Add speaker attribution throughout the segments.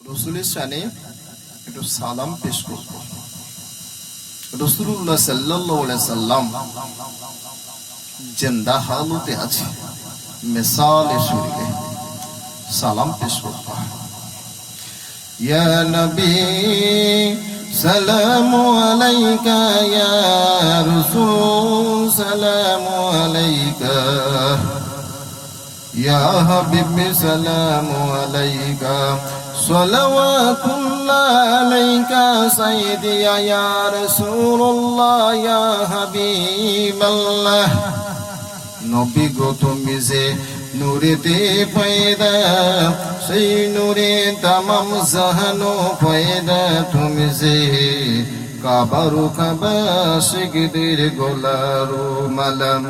Speaker 1: রসুলের শানে একটু সালাম পেশ করব। রাসূলুল্লাহ সাল্লাল্লাহু আলাইহি সাল্লাম জিন্দা হালতে আছে, মিসালে শরীরে সালাম পেশ করব। ইয়া নবী সালামু আলাইকা, ইয়া রাসূল সালামু আলাইকা, ইয়া হাবিবি সালামু আলাইকা, সালাওয়াতুল্লাহ আলাইকা সাইয়্যিদি ইয়া রাসূলুল্লাহ, ইয়া হাবিবাল্লাহ। নবী গো তুমি যে নূরেতে পয়দা, সেই নূরে তামাম জাহানো পয়দা। তুমি যে কাবারু কাবা শিকদের গোলারু মালাম।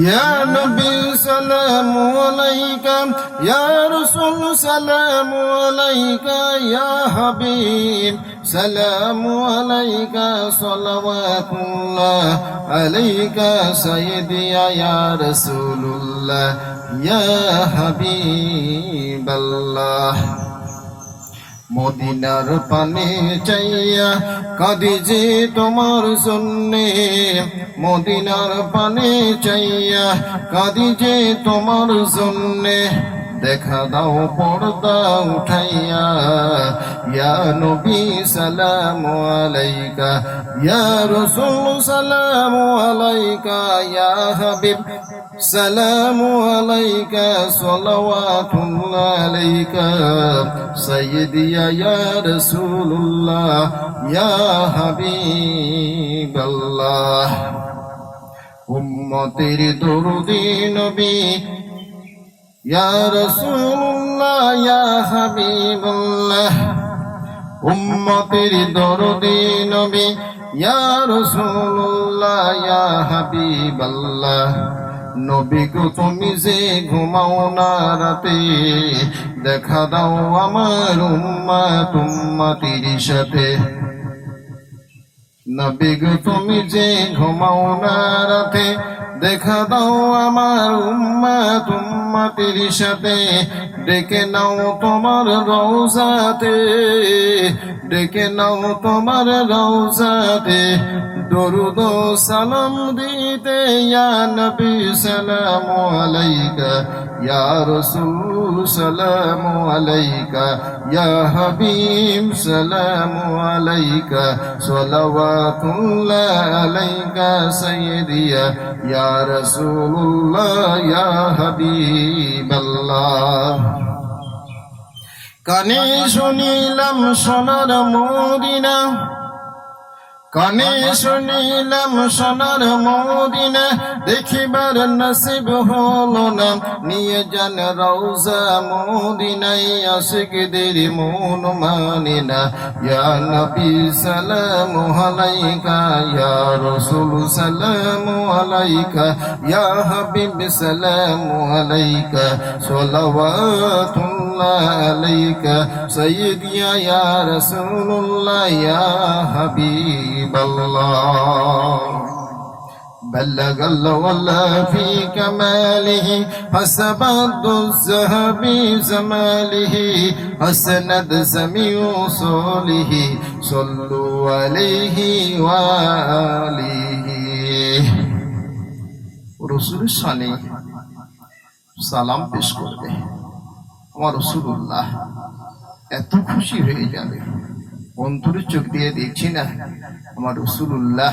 Speaker 1: ইয়া নবী সালামু আলাইকা, ইয়া রাসূল সালামু আলাইকা, ইয়া হাবিব সালামু আলাইকা, সালাওয়াতুল্লাহ আলাইকা সাইয়্যিদি ইয়া রাসূলুল্লাহ, ইয়া হাবিবাল্লাহ। মদিনার পানে চাইয়া কাঁদি যে তোমার জন্যে, মদিনার পানে চাইয়া কাঁদি যে তোমার জন্যে। দেখা দাও পর্দা উঠাইয়া, ইয়া নবী সালামু আলাইকা, ইয়া রাসূল সালামু আলাইকা, ইয়া হাবিব সালামু আলাইকা, সালাওয়াতুল্লাহ আলাইকা সাইয়্যিদি ইয়া রাসূলুল্লাহ, ইয়া হাবিবাল্লাহ। উম্মতের দরদি নবী, ইয়া রাসূলুল্লাহ, ইয়া হাবিবাল্লাহ। উম্মতের দরদি নবী, ইয়া রাসূলুল্লাহ, ইয়া হাবিবাল্লাহ। নবী গো তুমি যে ঘুমাও না রাতে, দেখা দাও আমার উম্মত উম্মতির সাথে। নবী গো তুমি যে ঘুমাও না রাতে, দেখা দাও আমার উম্মত উম্মতির সাথে। ডেকে নাও তোমার রওজাতে, ডেকে নাও তোমার রওজাতে। দরুদ ও সালাম দিতে, ইয়া নবী সালামু আলাইকা, ইয়া রাসূল সালামু আলাইকা, ইয়া হাবিব সালামু আলাইকা, সালাওয়াতুল্লাহ আলাইকা সাইয়্যিদি ইয়া রাসূলুল্লাহ, ইয়া হাবিবাল্লাহ। কানে শুনিলাম সোনার মদিনা, কানে শুনিলাম সোনার মদিনা, দেখিবার নসিব হলো না। নিয়ে যান রওজা মদিনায়, আশিকদের মন মানে না। ইয়া নবী সালামু আলাইকা, ইয়া রাসূল সালামু আলাইকা, ইয়া হাবিব সালামু আলাইকা, সালাওয়াতুল্লাহ আলাইকা সাইয়্যিদি ইয়া রাসূলুল্লাহ, ইয়া হাবিবাল্লাহ। بلغ الولا في كماله، حسبت الذهب زماله، حسنت سميع صالح، صلوا عليه وآله। রসুলের শানে সালাম পেশ করবে আমার রাসূলুল্লাহ, এত খুশি হয়ে যাবে। অন্তরে চোখ দিয়ে দেখছি না, আমার রাসূলুল্লাহ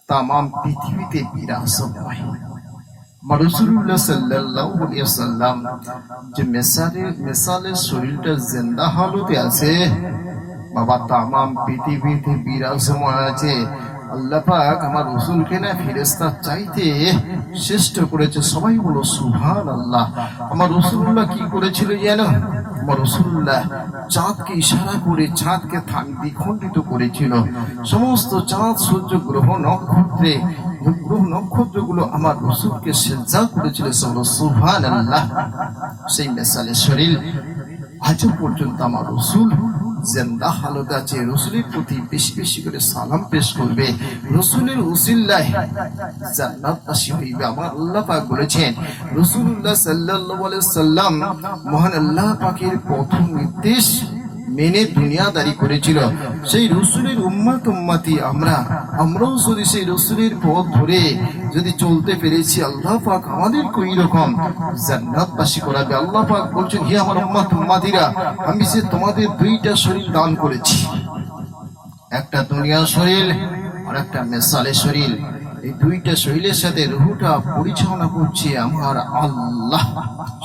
Speaker 1: তামাম পৃথিবীতে বিরাজমান। আমার রাসূলুল্লাহ সাল্লাল্লাহু আলাইহি ওয়াসাল্লাম যে মিসালের শরীরটা জিন্দা হালতে আছে, বাবা তামাম পৃথিবীতে বিরাজমান আছে। আল্লাহ পাক আমার রাসূলকে না ফেরেশতা চাইতে শ্রেষ্ঠ করেছে। সবাই বলো সুবহানাল্লাহ। আমার রাসূলুল্লাহ কি করেছিল জানো? আমার রাসূলুল্লাহ চাঁদকে ইশারা করে চাঁদকে দ্বিখণ্ডিত করেছিল। সমস্ত চাঁদ সূর্য গ্রহ নক্ষত্রগুলো আমার রাসূলকে সিজদা করেছিল। সুবহানাল্লাহ। সেই মিসালের শরীর আজ পর্যন্ত আমার রাসূল জিন্দা হালত আছে, রসুলের প্রতি বেশি বেশি করে সালাম পেশ করবে, রসুলের উসিল্লায় জান্নাতবাসী হইবে। আমার আল্লাহ পাক বলেছেন রাসূলুল্লাহ সাল্লাল্লাহু আলাইহি সাল্লাম মহান আল্লাহ পাকের প্রথম নির্দেশ মেনে দুনিয়াদারি করেছিল। সেই রসুলের উম্মতি আমরাও যদি সেই রসুলের পথ ধরে যদি চলতে পেরেছি, আল্লাহ পাক আমাদের কই রকম জান্নাতবাসী করাবে। আল্লাহ পাক বলছেন, হে আমার উম্মতিরা, আমি যে তোমাদের দুইটা শরীর দান করেছি, একটা দুনিয়ার শরীর আর একটা মেসালের শরীর। এই দুইটা শরীরের সাথে রুহটা পরিচালনা করছে আমার আল্লাহ,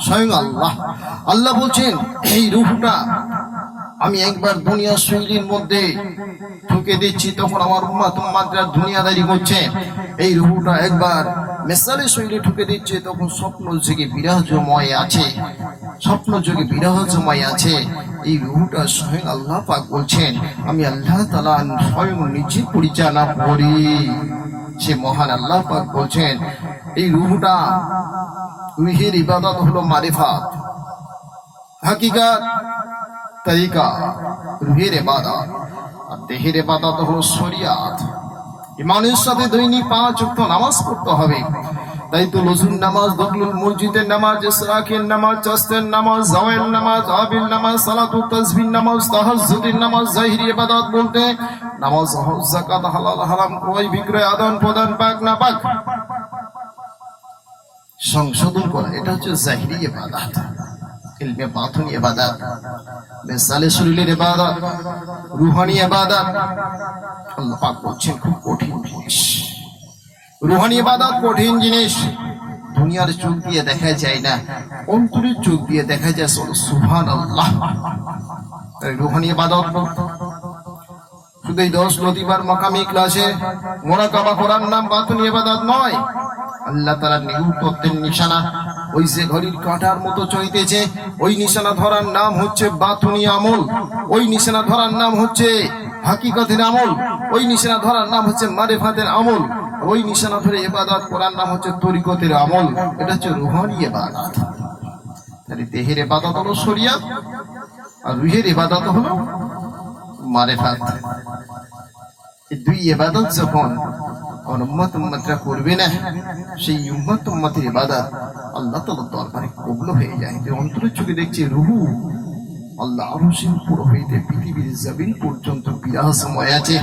Speaker 1: স্বয়ং আল্লাহ। আল্লাহ বলছেন এই রুহটা আমি একবার দুনিয়ার শৈলীর মধ্যে ঢুকে দিচ্ছি, তখন আমার উম্মতরা দুনিয়াদারি করছে। এই রুহটা একবার মেসালে শৈলী ঢুকে দিচ্ছে, তখন স্বপ্ন যোগে বিরাজময় আছে, স্বপ্ন যোগে বিরাজময় আছে। এই রুহটা স্বয়ং আল্লাহ পাক বলছেন আমি আল্লাহ তাআলা স্বয়ং নিজে পরিচালনা করি। সে মহান আল্লাহ পাক বলছেন এই রুহটা, রুহের ইবাদত হলো মারিফাত, হাকিকাত, তরিকা। রুহের ইবাদত আর দেহের ইবাদত হলো শরিয়াত। ইমানের সাথে দৈনিক 5 ওয়াক্ত নামাজ পড়তে হবে। তাই তো লজুর নামাজ, দখলুল মসজিদের নামাজ, ইসরাকের নামাজ, চাস্তের নামাজ, জাওয়াইর নামাজ, আবির নামাজ, সালাতুত তাসবিহ নামাজ, তাহাজ্জুদের নামাজ, জাহিরি ইবাদত বলতে নামাজ, হজ, যাকাত, হালাল হারাম, ক্রয় বিক্রয়, আদান প্রদান, পাক না পাক সংশোধন করা, এটা হচ্ছে জাহিরি ইবাদত। ইলমে বাতুনি ইবাদত, মেসালে শরীরের ইবাদত, রূহানি ইবাদত। আল্লাহ পাক বলছেন খুব কঠিন জিনিস। রূহানি ইবাদত কঠিন জিনিস, দুনিয়ার চোখ দিয়ে দেখা যায় না, অন্তরের চোখ দিয়ে দেখা যায়। সুবহানাল্লাহ। রূহানি ইবাদত শুধু এই 10 লতিফার মাকামি ক্লাসে মুরাকাবা করার নাম বাতুনি ইবাদত নয়। আল্লাহ তাআলার নিগুড় তত্ত্বের নিশানা ওই যে ঘড়ির কাঁটার মতো চলতেছে, ওই নিশানা ধরার নাম হচ্ছে বাতুনি আমল, ওই নিশানা ধরার নাম হচ্ছে হাকিকতের আমল, ওই নিশানা ধরার নাম হচ্ছে মারিফাতের আমল, ওই নিশানা ধরে ইবাদত করার নাম হচ্ছে তরিকতের আমল। এটা হচ্ছে রূহানি ইবাদত। তাহলে দেহের ইবাদত হলো শরিয়াত আর রূহের ইবাদত হলো মারিফাত। এই দুই ইবাদত যখন উম্মতরা করবে না, সেই উম্মতের ইবাদত আল্লাহ তাআলার দরবারে কবুল হয়ে যায়। যে অন্তরের চোখে দেখছে রূহ আল্লাহ আরশের উপর হইতে পৃথিবীর জমিন পর্যন্ত বিরাজময় আছে।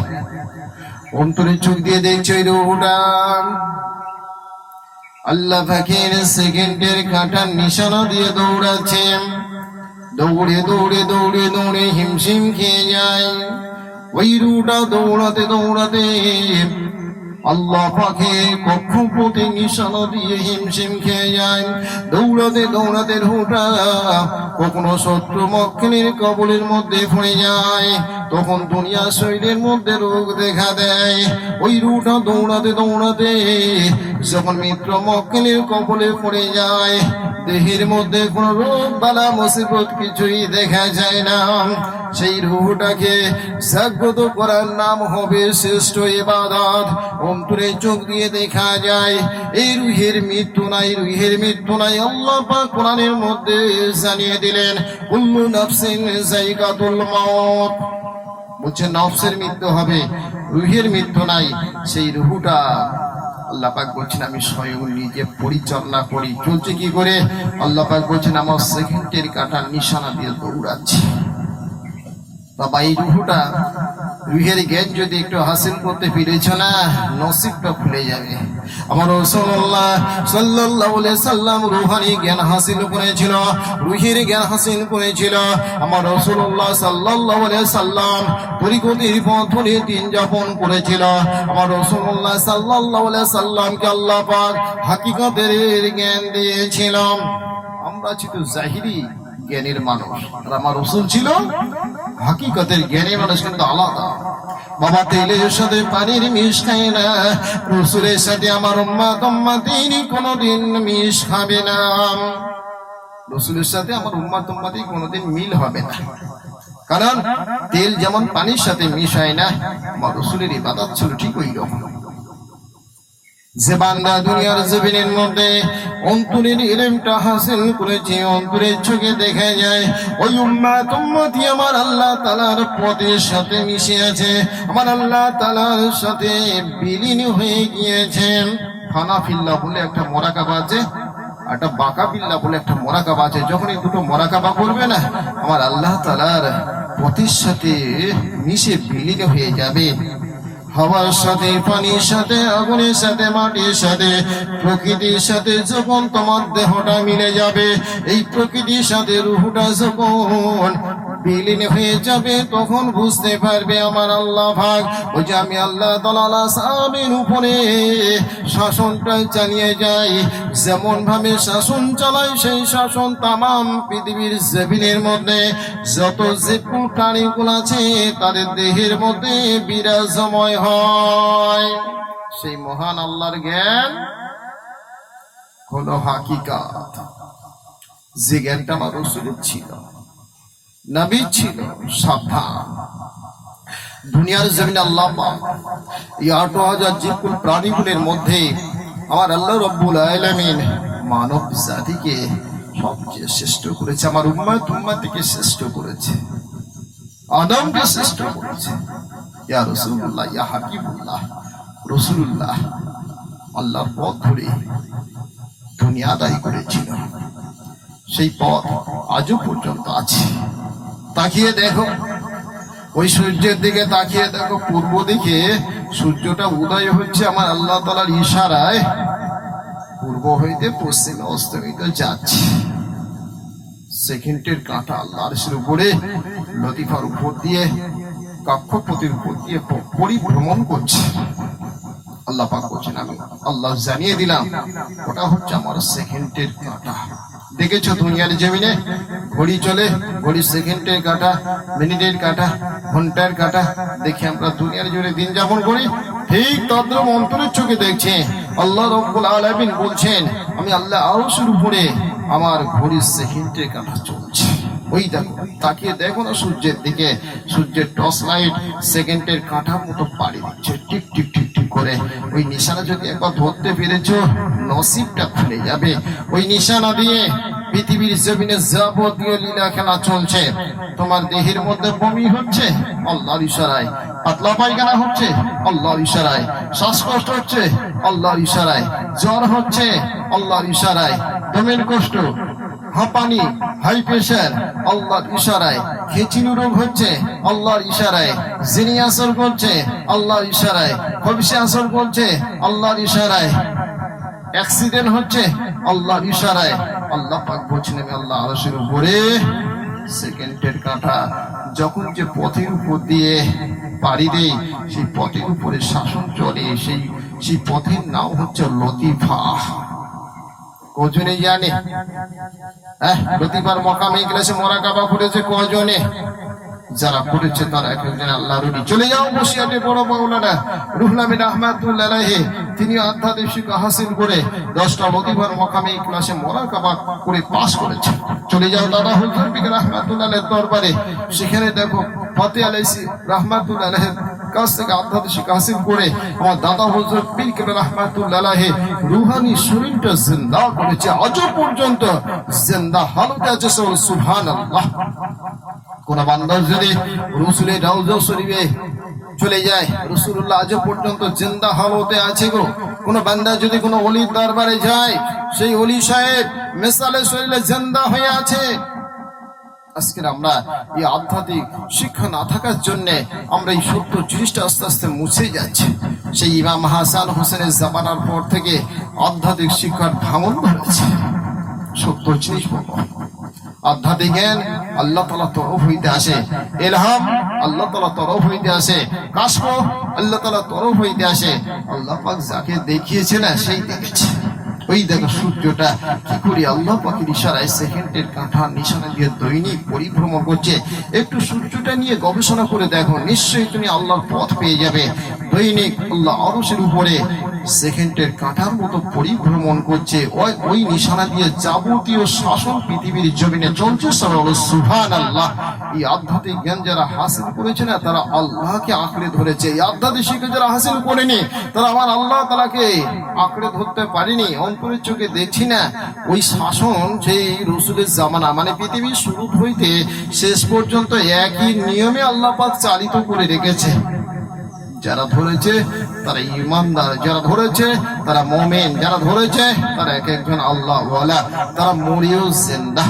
Speaker 1: অন্তরের চোখ দিয়ে দেখছে ওই রূহটা আল্লাহ পাকের সেকেন্ডের কাঁটার নিশানা দিয়ে দৌড়াচ্ছে। দৌড়ে দৌড়ে দৌড়ে দৌড়ে হিমশিম খেয়ে যায়। ওই রূহটা দৌড়াতে দৌড়াতে আল্লাহ পাকের কক্ষপথে নিশানা দিয়ে হিমশিম খেয়ে যায়। দৌড়াতে দৌড়াতে রুহটা কখনো শত্রু মক্কেলের কবলের মধ্যে পড়ে যায়, তখন দুনিয়া শরীরের মধ্যে রোগ দেখা দেয়। ওই রুহটা দৌড়াতে দৌড়াতে যখন মিত্র মক্কেলের কবলে পড়ে যায়, দেহের মধ্যে কোনো রোগ বালা মুসিবত কিছুই দেখা যায় না। সেই রুহটাকে জাগ্রত করার নাম হবে শ্রেষ্ঠ ইবাদত। অন্তরে চোখ দিয়ে দেখা যায় এই রুহের মৃত্যু নাই, রুহের মৃত্যু নাই। আল্লাহ পাক কোরআনের মধ্যে জানিয়ে দিলেন কুল্লু নাফসিন যায়কাতুল মাউত, বলছে নফসের মৃত্যু হবে, রুহের মৃত্যু নাই। সেই রুহটা আল্লাহ পাক বলছেন আমি স্বয়ং নিজে পরিচালনা করি। চলছে কি করে? আল্লাহ পাক বলছেন আমার সেকেন্ডের কাঁটার নিশানা দিয়ে দৌড়াচ্ছি। বাবা এই রুহটা, রুহের জ্ঞান যদি একটু হাসিল করতে পেরেছ না, নসিবটা খুলে যাবে। আমার রাসূলুল্লাহ সাল্লাল্লাহু আলাইহি সাল্লাম রুহানি জ্ঞান হাসিল করেছিল, রুহের জ্ঞান হাসিল করেছিল। আমার রাসূলুল্লাহ সাল্লাল্লাহু আলাইহি সাল্লাম তরিকতের পথ ধরে দিন যাপন করেছিল। আমার রাসূলুল্লাহ সাল্লাল্লাহু আলাইহি সাল্লামকে আল্লাহ পাক হাকিকতের জ্ঞান দিয়েছিল। আমরা ছিল জাহিরি জ্ঞানের মানুষ, আর আমার রাসূল ছিল হাকিকতের জ্ঞানের মানুষ, কিন্তু আলাদা। বাবা তেলের সাথে পানির মিশ খায় না, রাসূলের সাথে আমার উম্মতি কোনোদিন মিশ খাবে না। রাসূলের সাথে আমার উম্মতি কোনোদিন মিল হবে না, কারণ তেল যেমন পানির সাথে মিশ হয় না, আমার রাসূলের ইবাদত ছিল ঠিক ওই রকম। যে বান্দা দুনিয়ার জমিনের মধ্যে অন্তরের ইলমটা হাসিল করেছি, অন্তরের চোখে দেখা যায় ওই উম্মতি আমার আল্লাহ তাআলার পথের সাথে মিশে আছে, আমার আল্লাহ তাআলার সাথে বিলীন হয়ে গিয়েছেন। হানাফিল্লাহ বলে একটা মোরাকাবা আছে, একটা বাকাবিল্লাহ বলে একটা মোরাকাবা আছে। যখন এই দুটো মোরাকাবা করবে না, আমার আল্লাহ তাআলার পথের সাথে মিশে বিলীন হয়ে যাবে। হাওয়ার সাথে, পানির সাথে, আগুনের সাথে, মাটির সাথে, প্রকৃতির সাথে যখন তোমার দেহটা মিলে যাবে, এই প্রকৃতির সাথে রূহটা যখন বিলীন হয়ে যাবে, তখন বুঝতে পারবে আমার আল্লাহ ভাগ ওই যে আমি আল্লাহ তাআলা সাহাবের উপরে শাসনটা চালিয়ে যাই। যেমন ভাবে শাসন চালাই, সেই শাসন তামাম পৃথিবীর জমিনের মধ্যে যত জীবকুল প্রাণীকুল আছে তাদের দেহের মধ্যে বিরাজময় হয়। সেই মহান আল্লাহর জ্ঞান হলো হাকিকাত, যে জ্ঞানটা আমার রাসূলের ছিল, নবী ছিল। সাবধান, দুনিয়ার জমিনে আল্লাহ পাক এই ৮০০০ জীবকুল প্রাণীকুলের মধ্যে আমার আল্লাহ রব্বুল আলামিন মানব জাতিকে সবচেয়ে শ্রেষ্ঠ করেছে, আমার উম্মতকে শ্রেষ্ঠ করেছে, আদমকে শ্রেষ্ঠ করেছে। ইয়া রাসূলুল্লাহ, ইয়া হাবিবুল্লাহ, রাসূলুল্লাহ আল্লাহর পথ ধরে দুনিয়া দায়ী করেছিল, সেই পথ আজও পর্যন্ত আছে। তাকিয়ে দেখো, ওই সূর্যের দিকে তাকিয়ে দেখো, পূর্ব দিকে সূর্যটা উদয় হচ্ছে আমার আল্লাহ তাআলার ইশারায়, পূর্ব হইতে পশ্চিমে অস্তমিত যাচ্ছে। সেকেন্ডের কাঁটা আল্লাহর আরশের উপরে, লতিফার উপর দিয়ে, কক্ষপথের উপর দিয়ে পরিভ্রমণ করছে। আল্লাহ পাক বলছেন, আমি আল্লাহ জানিয়ে দিলাম ওটা হচ্ছে আমার সেকেন্ডের কাঁটা। দেখেছো দুনিয়ার জমিনে ঘড়ি চলে, ঘড়ি সেকেন্ডের কাঁটা, মিনিটের কাঁটা, ঘন্টার কাঁটা দেখে আমরা দুনিয়ার জুড়ে দিন যাপন করি। ঠিক তদ্রুপ অন্তরের চোখে দেখছে আল্লাহ রাব্বুল আলামিন বলছেন, আমি আল্লাহ আরশের উপরে আমার ঘড়ির সেকেন্ডের কাঁটা চলছে। ওই দেখো, তাকিয়ে দেখো না সূর্যের দিকে, সূর্যের টর্চ লাইট সেকেন্ডের কাঁটার মতো পাড়ি দিচ্ছে টিক টিক টিক টিক করে। ওই নিশানা যদি একবার ধরতে পেরেছো, নসিবটা খুলে যাবে। ওই নিশানা দিয়ে পৃথিবীর জমিনে যাবতীয় লীলা খেলা চলছে। তোমার দেহের মধ্যে বমি হচ্ছে, আল্লাহর ইশারায়। পাতলা পায়খানা হচ্ছে, আল্লাহর ইশারায়। শ্বাসকষ্ট হচ্ছে, আল্লাহর ইশারায়। জ্বর হচ্ছে, আল্লাহর ইশারায়। দমের কষ্ট, হাঁপানি, হাই প্রেশার, আল্লাহর ইশারায়। খিঁচিনি রোগ হচ্ছে, আল্লাহর ইশারায়। জিনি আসর করছে, আল্লাহর ইশারায়। খবিশে আসর করছে, আল্লাহর ইশারায়। অ্যাক্সিডেন্ট হচ্ছে, আল্লাহর ইশারায়। আল্লাহ পাক বলছেন, আমি আল্লাহ আরশের উপরে সেকেন্ডের কাঁটা যখন যে পথের উপর দিয়ে পাড়ি দেই, সেই পথের উপরে শাসন চলে। সেই পথের নাম হচ্ছে লতিফা। কজনে জানে? লতিফার মকামে ক্লাসে মোরাকাবা করেছে কজনে? যারা পড়েছে তারা একজন আল্লাহর ওলি। চলে যাও বসিয়াটে বড় মাওলানা রুহুল আমিন রাহমাতুল্লাহ আলাইহি, তিনি আধ্যাত্মিক শিক্ষা হাসিল করে 10টা লতিফার মকামে ক্লাসে মোরাকাবা করে পাস করেছে। চলে যাও দাদা হুজুর পীর রাহমাতুল্লাহ আলাইহির দরবারে, সেখানে দেখো ফাতে আলাইহি রাহমাতুল্লাহ আলাইহির কাছ থেকে আধ্যাত্মিক শিক্ষা হাসিল করে আমার দাদা হুজুর পীর রাহমাতুল্লাহ আলাইহি রূহানি শরীরটা জিন্দা করেছে, আজও পর্যন্ত জিন্দা হালতে আছে। সুবহানাল্লাহ। কোন বান্দার যদি রাসূলের রওজা শরীফে চলে যায়, রাসূলুল্লাহ আজও পর্যন্ত জিন্দা হালতে আছে গো। কোন বান্দা যদি কোন ওলির দরবারে যায়, সেই ওলি সাহেব মিসালে শরীরে জিন্দা হয়ে আছে। আজকে আমরা এই আধ্যাত্মিক শিক্ষা না থাকার জন্য আমরা এই সত্য জিনিসটা আস্তে আস্তে মুছে যাচ্ছে। সেই ইমাম হাসান হোসেনের জামানার পর থেকে আধ্যাত্মিক শিক্ষার ভাঙন ধরেছে। সত্য জিনিস বলবো, আধ্যাত্মিক জ্ঞান আল্লাহ তাআলা তরফ হইতে আসে, ইলহাম আল্লাহ তাআলা তরফ হইতে আসে, কাশফ আল্লাহ তাআলা তরফ হইতে আসে। আল্লাহ পাক যাকে দেখিয়েছে না, সেই দেখেছে। ওই দেখো সূর্যটা কি করে আল্লাহ পাকের ইশারায় সেকেন্ডের কাঁটার নিশানা দিয়ে দৈনিক পরিভ্রমণ করছে। একটু সূর্যটা নিয়ে গবেষণা করে দেখো, নিশ্চয়ই তুমি আল্লাহর পথ পেয়ে যাবে। দৈনিক আল্লাহ আরশের উপরে সেকেন্ডের কাঁটার মতো পরিভ্রমণ করছে। ওই নিশানা দিয়ে যাবতীয় শাসন পৃথিবীর জমিনে চলছে। সুবহানাল্লাহ। এই আধ্যাত্মিক জ্ঞান যারা হাসিল করেছে না, তারা আল্লাহকে আঁকড়ে ধরেছে। এই আধ্যাত্মিক শিক্ষা যারা হাসিল করেনি, তারা আমার আল্লাহ তাআলাকে আঁকড়ে ধরতে পারেনি। অন্তরের চোখে দেখছি না ওই শাসন সেই রসুলের জামানা, মানে পৃথিবীর শুরু হইতে শেষ পর্যন্ত একই নিয়মে আল্লাহ পাক চালিত করে রেখেছে। যারা ধরেছে তারা ঈমানদার, যারা ধরেছে তারা মুমিন, যারা ধরেছে তারা এক একজন আল্লাহ ওয়ালা, তারা মরিও জিন্দা।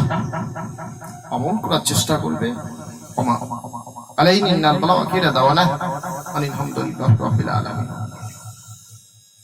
Speaker 1: আমল করার চেষ্টা করবে। ওমা আলাইনা আল বালাগ ওয়া কিরা দাওয়ানা আলহামদুলিল্লাহি রাব্বিল আলামিন।